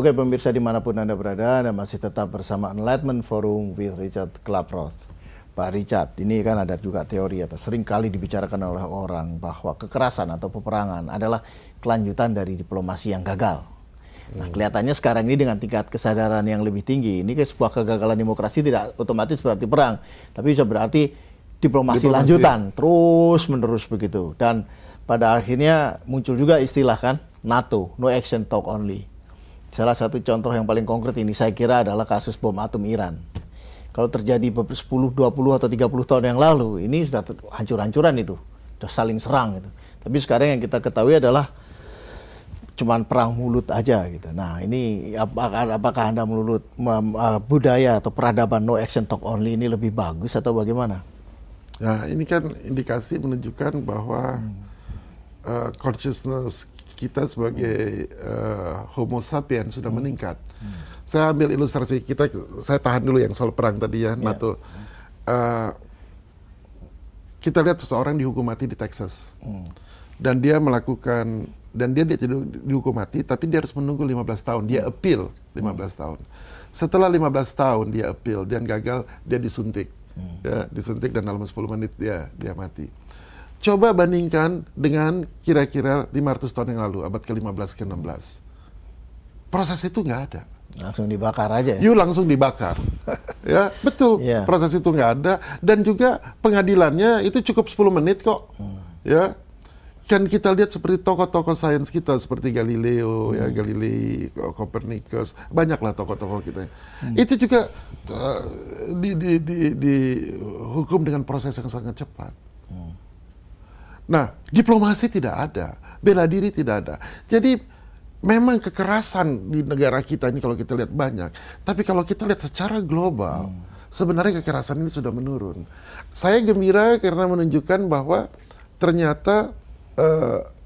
Oke pemirsa dimanapun Anda berada, Anda masih tetap bersama Enlightenment Forum with Richard Klaproth. Pak Richard, ini kan ada juga teori atau sering kali dibicarakan oleh orang bahwa kekerasan atau peperangan adalah kelanjutan dari diplomasi yang gagal. Nah, kelihatannya sekarang ini dengan tingkat kesadaran yang lebih tinggi, ini sebuah kegagalan demokrasi tidak otomatis berarti perang, tapi bisa berarti diplomasi lanjutan, terus menerus begitu. Dan pada akhirnya muncul juga istilah kan, NATO, no action talk only. Salah satu contoh yang paling konkret ini saya kira adalah kasus bom atom Iran. Kalau terjadi 10, 20 atau 30 tahun yang lalu, ini sudah hancur-hancuran itu, sudah saling serang gitu. Tapi sekarang yang kita ketahui adalah cuman perang mulut aja gitu. Nah ini apakah Anda menurut budaya atau peradaban no action talk only ini lebih bagus atau bagaimana? Nah ini kan indikasi menunjukkan bahwa consciousness kita sebagai Homo sapiens sudah meningkat. Saya ambil ilustrasi kita, saya tahan dulu yang soal perang tadi ya, NATO. Kita lihat seseorang dihukum mati di Texas. Dan dia melakukan, dan dia dihukum mati, tapi dia harus menunggu 15 tahun. Dia appeal 15 tahun. Setelah 15 tahun dia appeal, dan gagal, dia disuntik. Ya, disuntik dan dalam 10 menit dia mati. Coba bandingkan dengan kira-kira 500 tahun yang lalu, abad ke-15 ke-16. Proses itu nggak ada. Langsung dibakar aja ya? Langsung dibakar. Ya, betul. Proses itu nggak ada. Dan juga pengadilannya itu cukup 10 menit kok. Ya. Kan kita lihat seperti tokoh-tokoh sains kita seperti Galileo, ya, Galilei, Copernicus, banyaklah tokoh-tokoh kita. Itu juga dihukum dengan proses yang sangat cepat. Nah, diplomasi tidak ada, bela diri tidak ada. Jadi memang kekerasan di negara kita ini kalau kita lihat banyak, tapi kalau kita lihat secara global, sebenarnya kekerasan ini sudah menurun. Saya gembira karena menunjukkan bahwa ternyata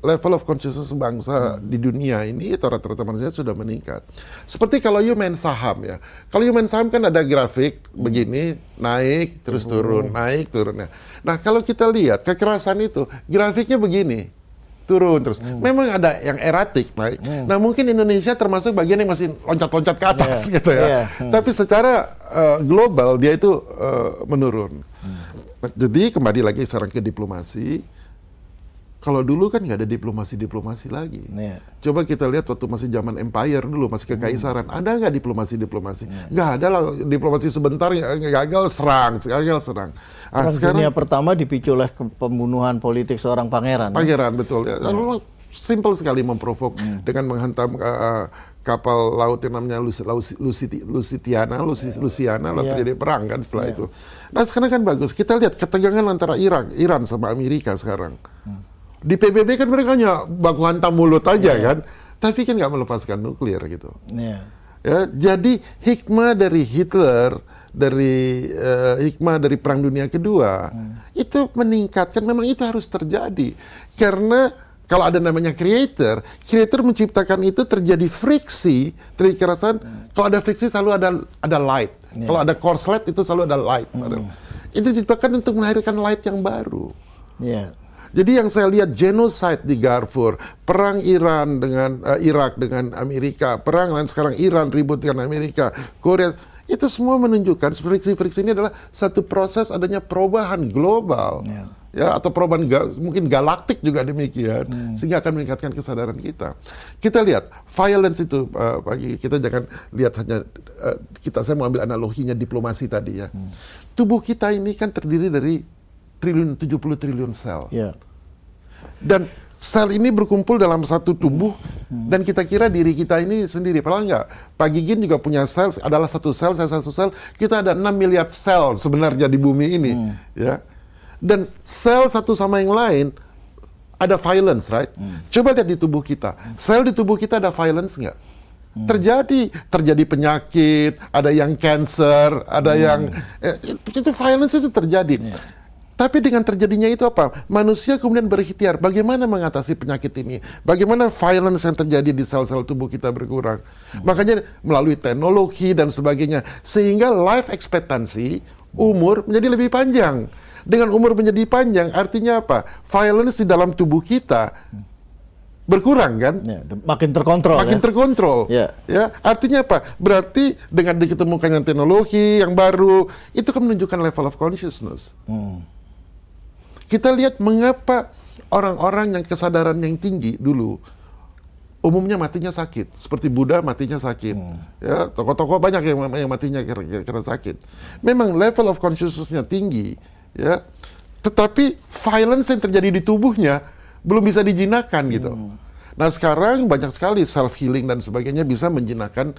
level of consciousness bangsa di dunia ini atau rata-rata manusia sudah meningkat. Seperti kalau you main saham ya. Kalau you main saham kan ada grafik begini, naik terus turun, naik turun. Nah, kalau kita lihat kekerasan itu grafiknya begini, turun terus. Memang ada yang eratik naik. Nah, mungkin Indonesia termasuk bagian yang masih loncat-loncat ke atas gitu ya. Tapi secara global dia itu menurun. Jadi kembali lagi sekarang ke diplomasi. Kalau dulu kan nggak ada diplomasi lagi. Coba kita lihat waktu masih zaman empire dulu, masih kekaisaran. Ada nggak diplomasi? Nggak ada lah, diplomasi sebentar, gagal serang. Nah, sekarang dunia pertama dipicu oleh pembunuhan politik seorang pangeran. Pangeran, betul. Ya. Lalu simple sekali memprovok dengan menghantam kapal laut yang namanya Lusitiana, lalu terjadi perang kan setelah itu. Nah sekarang kan bagus, kita lihat ketegangan antara Iran sama Amerika sekarang. Di PBB kan mereka hanya baku hantam mulut aja kan, tapi kan nggak melepaskan nuklir gitu. Ya, jadi hikmah dari Hitler, hikmah dari Perang Dunia Kedua, itu meningkatkan, memang itu harus terjadi. Karena kalau ada namanya creator menciptakan itu terjadi friksi, terjadi kekerasan. Kalau ada friksi selalu ada light. Kalau ada korslet itu selalu ada light. Itu diciptakan untuk melahirkan light yang baru. Jadi yang saya lihat genocide di Darfur, perang Iran dengan Irak dengan Amerika, perang dan sekarang Iran ribut dengan Amerika, Korea, itu semua menunjukkan friksi-friksi ini adalah satu proses adanya perubahan global, ya, atau perubahan mungkin galaktik juga demikian, sehingga akan meningkatkan kesadaran kita. Kita lihat violence itu, kita jangan lihat hanya saya mau ambil analoginya diplomasi tadi ya. Tubuh kita ini kan terdiri dari 70 triliun sel. Dan sel ini berkumpul dalam satu tubuh dan kita kira diri kita ini sendiri. Padahal enggak. Pak Gigin juga punya sel, adalah satu sel, saya satu sel. Kita ada 6 miliar sel sebenarnya di bumi ini. Ya. Dan sel satu sama yang lain ada violence, right? Coba lihat di tubuh kita. Sel di tubuh kita ada violence nggak? Terjadi penyakit, ada yang cancer, ada yang itu violence itu terjadi. Tapi dengan terjadinya itu apa? Manusia kemudian berikhtiar bagaimana mengatasi penyakit ini, bagaimana violence yang terjadi di sel-sel tubuh kita berkurang. Makanya melalui teknologi dan sebagainya, sehingga life expectancy, umur menjadi lebih panjang. Dengan umur menjadi panjang, artinya apa? Violence di dalam tubuh kita berkurang kan? Ya, makin terkontrol. Makin terkontrol. Ya. Ya, artinya apa? Berarti dengan diketemukannya teknologi yang baru, itu kan menunjukkan level of consciousness. Kita lihat mengapa orang-orang yang kesadaran yang tinggi dulu umumnya matinya sakit, seperti Buddha matinya sakit, ya tokoh-tokoh banyak yang matinya karena sakit. Memang level of consciousness-nya tinggi, ya, tetapi violence yang terjadi di tubuhnya belum bisa dijinakkan gitu. Nah sekarang banyak sekali self healing dan sebagainya bisa menjinakkan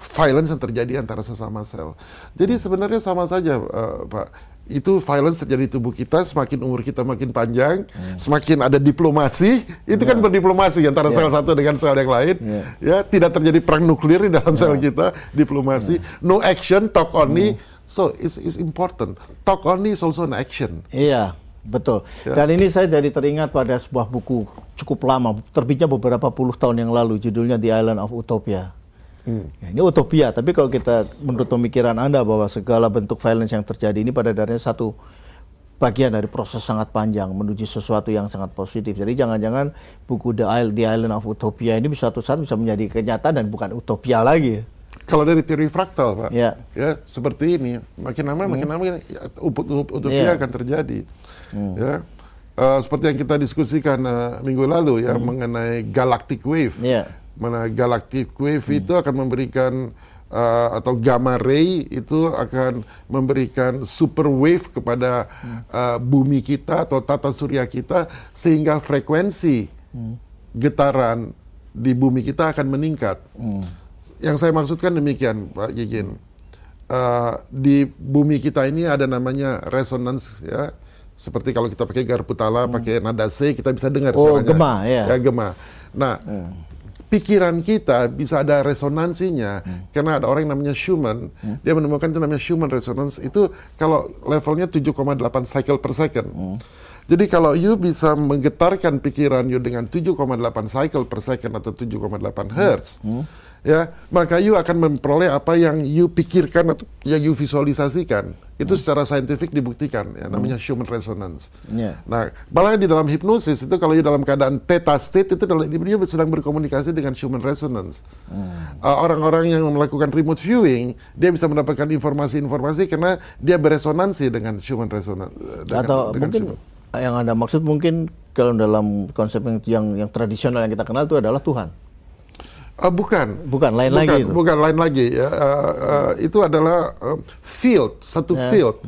violence yang terjadi antara sesama sel. Jadi sebenarnya sama saja, Pak. Itu violence terjadi di tubuh kita, semakin umur kita makin panjang, semakin ada diplomasi, itu kan berdiplomasi antara sel satu dengan sel yang lain, ya, tidak terjadi perang nuklir di dalam sel kita, diplomasi, no action, talk only, so it's important, talk only is also an action. Iya, betul. Dan ini saya jadi teringat pada sebuah buku cukup lama, terbitnya beberapa puluh tahun yang lalu, judulnya The Island of Utopia. Ya, ini utopia, tapi kalau kita menurut pemikiran Anda bahwa segala bentuk violence yang terjadi ini pada dasarnya satu bagian dari proses sangat panjang menuju sesuatu yang sangat positif. Jadi jangan-jangan buku The Island of Utopia ini suatu saat bisa menjadi kenyataan dan bukan utopia lagi. Kalau dari teori fraktal, Pak, ya seperti ini, makin lama utopia akan terjadi. Ya, seperti yang kita diskusikan minggu lalu ya mengenai galactic wave. Mana galactic wave itu akan memberikan atau gamma ray itu akan memberikan super wave kepada bumi kita atau tata surya kita sehingga frekuensi getaran di bumi kita akan meningkat. Yang saya maksudkan demikian, Pak Gigin. Di bumi kita ini ada namanya resonance, ya. Seperti kalau kita pakai garpu tala, pakai nada C, kita bisa dengar suaranya. Gema, ya. Ya, gema. Nah, pikiran kita bisa ada resonansinya karena ada orang yang namanya Schumann, dia menemukan itu namanya Schumann resonance, itu kalau levelnya 7,8 cycle per second. Jadi kalau you bisa menggetarkan pikiran you dengan 7,8 cycle per second atau 7,8 hertz, ya, maka you akan memperoleh apa yang you pikirkan atau yang you visualisasikan. Itu secara saintifik dibuktikan, ya, namanya Schumann resonance. Nah, malah di dalam hipnosis itu kalau you dalam keadaan theta state itu you sedang berkomunikasi dengan Schumann resonance. Orang-orang yang melakukan remote viewing, dia bisa mendapatkan informasi-informasi karena dia beresonansi dengan Schumann resonance. Atau mungkin yang Anda maksud mungkin kalau dalam konsep yang tradisional yang kita kenal itu adalah Tuhan. Bukan lain lagi itu. Bukan lain lagi ya. Itu adalah field, satu field.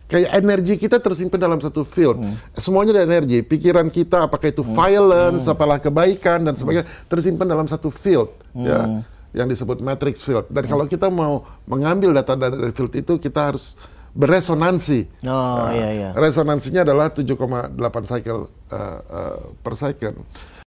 Kayak energi kita tersimpan dalam satu field. Semuanya ada energi. Pikiran kita, apakah itu violence, apalah kebaikan dan sebagainya, tersimpan dalam satu field, ya, yang disebut matrix field. Dan kalau kita mau mengambil data dari field itu, kita harus beresonansi. Resonansinya adalah 7,8 cycle per second.